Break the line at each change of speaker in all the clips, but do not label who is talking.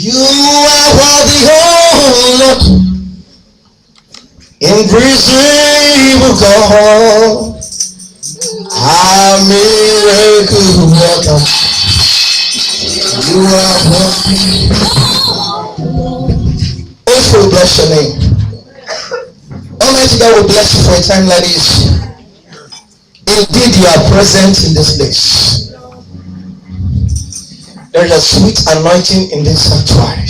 You are worthy, oh Lord, invisible God, our miracle worker. You are worthy. Also bless your name. Almighty God will bless you for a time like this. Indeed, you are present in this place. There is a sweet anointing in this sanctuary.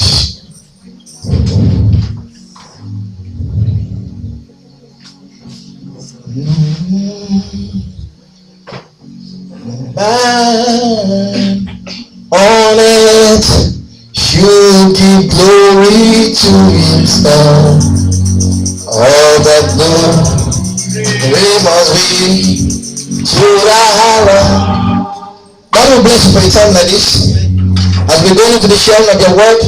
On earth, you give glory to himself. All that glory must be to the Allah. God will bless you for a time like this. As we go into the sharing of your word,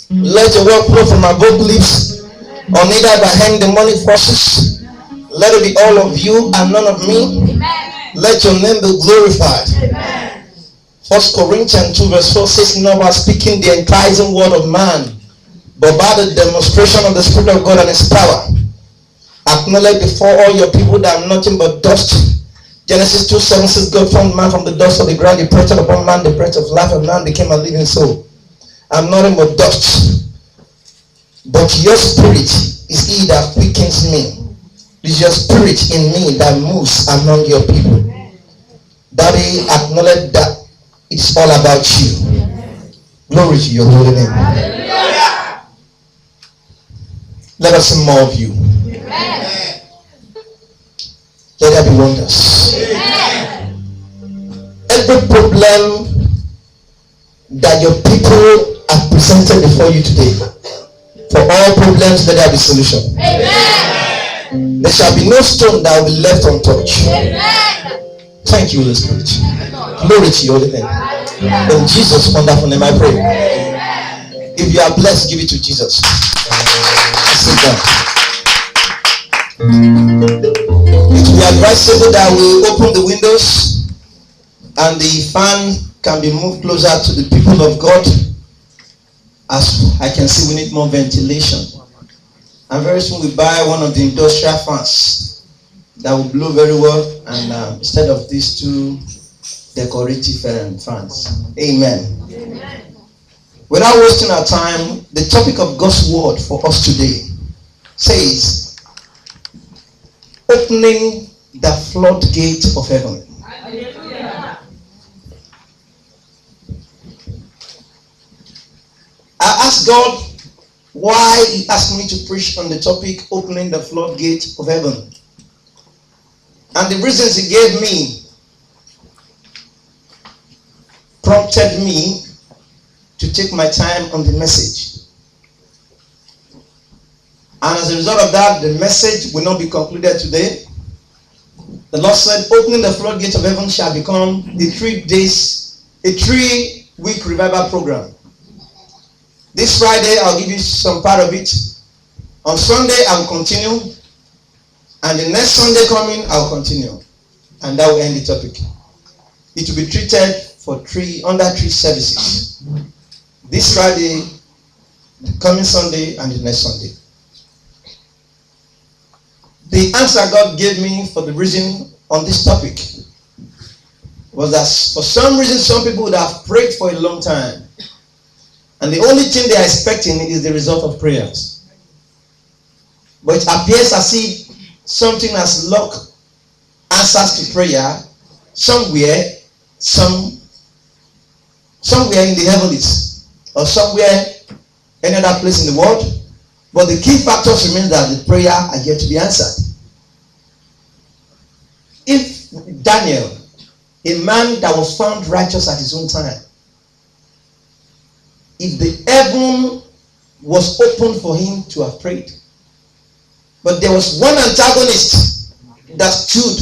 let your word flow from our both lips, unhindered by any demonic forces. Let it be all of you and none of me. Amen. Let your name be glorified. Amen. 1 Corinthians 2 verse 4 says, not about speaking the enticing word of man, but by the demonstration of the Spirit of God and his power. Acknowledge before all your people that I'm nothing but dust. Genesis 2:7 says, God formed man from the dust of the ground. He breathed upon man the breath of life, and man became a living soul. I'm nothing but dust. But your spirit is he that quickens me. It is your spirit in me that moves among your people. Daddy, acknowledge that it's all about you. Glory to your holy name. Hallelujah. Let us see more of you. Amen. Let there be wonders. Amen. Every problem that your people have presented before you today, for all problems, let there be solution. Amen. There shall be no stone that will be left untouched. Amen. Thank you, Holy Spirit. Glory to your holy name. In Jesus' wonderful name I pray. Amen. If you are blessed, give it to Jesus. Sit down. It will be advisable that we open the windows and the fan can be moved closer to the people of God. As I can see, we need more ventilation. And very soon we buy one of the industrial fans that will blow very well, and instead of these two decorative fans. Amen. Amen. Without wasting our time, the topic of God's word for us today says, opening the floodgate of heaven. Hallelujah. I asked God why he asked me to preach on the topic, opening the floodgate of heaven. And the reasons he gave me prompted me to take my time on the message. And as a result of that, the message will not be concluded today. The Lord said, opening the floodgate of heaven shall become a 3-week revival program. This Friday, I'll give you some part of it. On Sunday, I'll continue. And the next Sunday coming, I'll continue. And that will end the topic. It will be treated for under three services. This Friday, the coming Sunday, and the next Sunday. The answer God gave me for the reason on this topic was that for some reason, some people would have prayed for a long time. And the only thing they are expecting is the result of prayers. But it appears as if something has locked answers to prayer somewhere in the heavens, or somewhere any other place in the world. But the key factors remain that the prayer are yet to be answered. If Daniel, a man that was found righteous at his own time, if the heaven was open for him to have prayed, but there was one antagonist that stood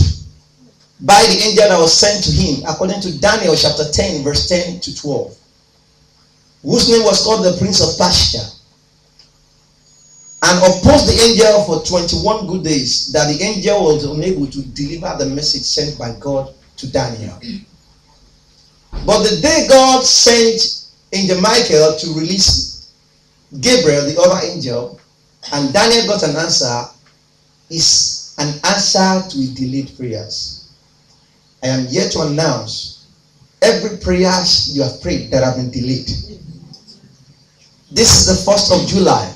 by the angel that was sent to him, according to Daniel chapter 10, verse 10 to 12, whose name was called the Prince of Persia, and opposed the angel for 21 good days, that the angel was unable to deliver the message sent by God to Daniel. But the day God sent Angel Michael to release Gabriel, the other angel, and Daniel got an answer, is an answer to delayed prayers. I am here to announce every prayer you have prayed that have been delayed. This is the 1st of July.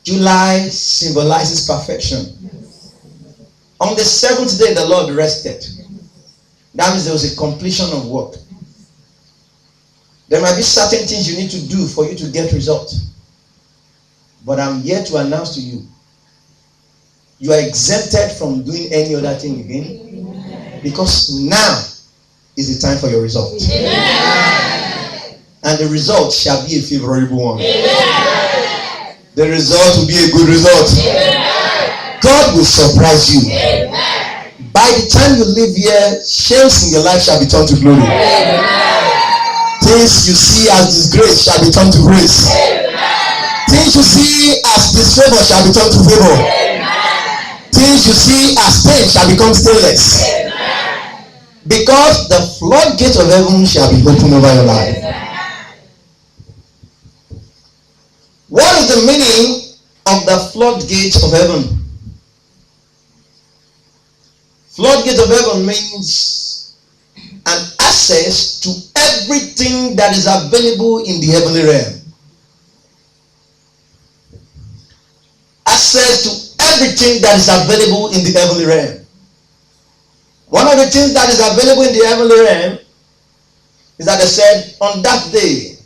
July symbolizes perfection. On the 7th day, the Lord rested. That means there was a completion of work. There might be certain things you need to do for you to get results. But I'm here to announce to you, you are exempted from doing any other thing again. Because now is the time for your result. And the result shall be a favorable one. The result will be a good result. God will surprise you. By the time you leave here, shames in your life shall be turned to glory. Things you see as disgrace shall be turned to grace. Things you see as disfavor shall be turned to favor. Things you see as pain shall become stainless. Because the floodgate of heaven shall be opened over your life. What is the meaning of the floodgate of heaven? Floodgate of heaven means an access to everything that is available in the heavenly realm. Access to everything that is available in the heavenly realm. One of the things that is available in the heavenly realm is that they said, on that day,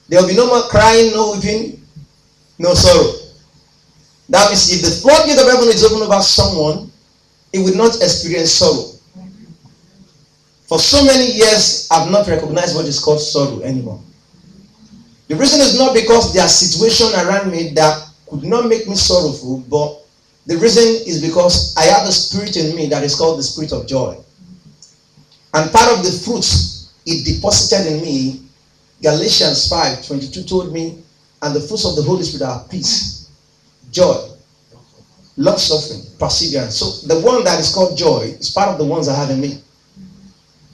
there will be no more crying, no weeping, no sorrow. That means if the floodgate of heaven is open over someone, he will not experience sorrow. For so many years, I've not recognized what is called sorrow anymore. The reason is not because there are situations around me that could not make me sorrowful, but the reason is because I have a spirit in me that is called the spirit of joy. And part of the fruits it deposited in me, Galatians 5:22 told me, and the fruits of the Holy Spirit are peace, joy, long-suffering, perseverance. So the one that is called joy is part of the ones I have in me.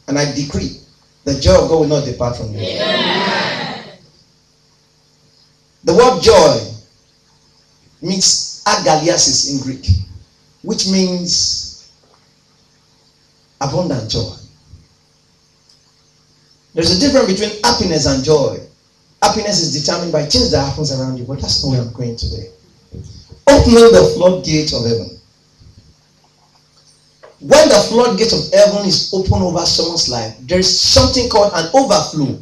And I decree, the joy of God will not depart from you. Yeah. The word joy means agaliasis in Greek, which means abundant joy. There's a difference between happiness and joy. Happiness is determined by things that happens around you, but that's not where I'm going today. Opening the floodgate of heaven. When the floodgate of heaven is open over someone's life, there is something called an overflow.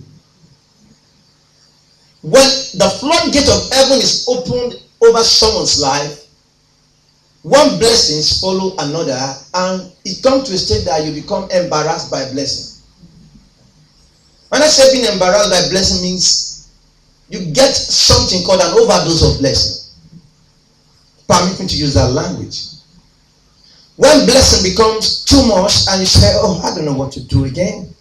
When the floodgate of heaven is opened over someone's life, one blessings follow another, and it comes to a state that you become embarrassed by blessing. When I say being embarrassed by blessing means you get something called an overdose of blessing. Permit me to use that language. When blessing becomes too much and you say, oh, I don't know what to do again.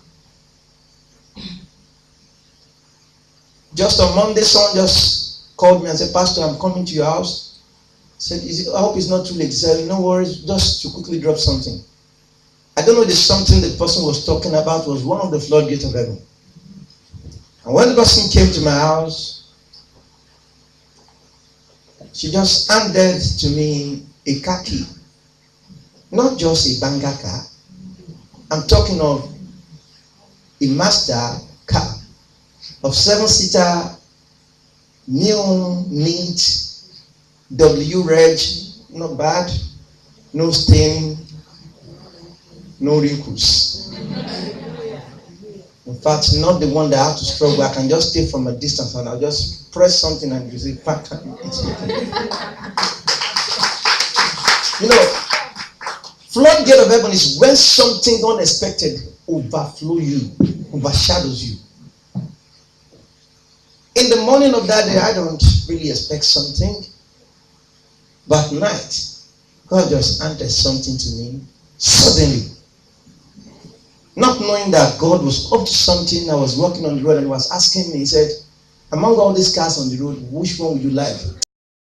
Just on Monday, someone just called me and said, Pastor, I'm coming to your house. I said, I hope it's not too late. He said, no worries, just to quickly drop something. I don't know, the something the person was talking about was one of the floodgates of heaven. And when the person came to my house, she just handed to me a car key. Not just a Banga car. I'm talking of a Mazda car of 7-seater, new, neat, W-reg, not bad, no stain, no wrinkles. In fact, not the one that I have to struggle. I can just stay from a distance and I'll just press something and you say, pack. You know, floodgate of heaven is when something unexpected overflows you, overshadows you. In the morning of that day, I don't really expect something. But at night, God just handed something to me suddenly. Not knowing that God was up to something. I was walking on the road and he was asking me, he said, among all these cars on the road, which one would you like?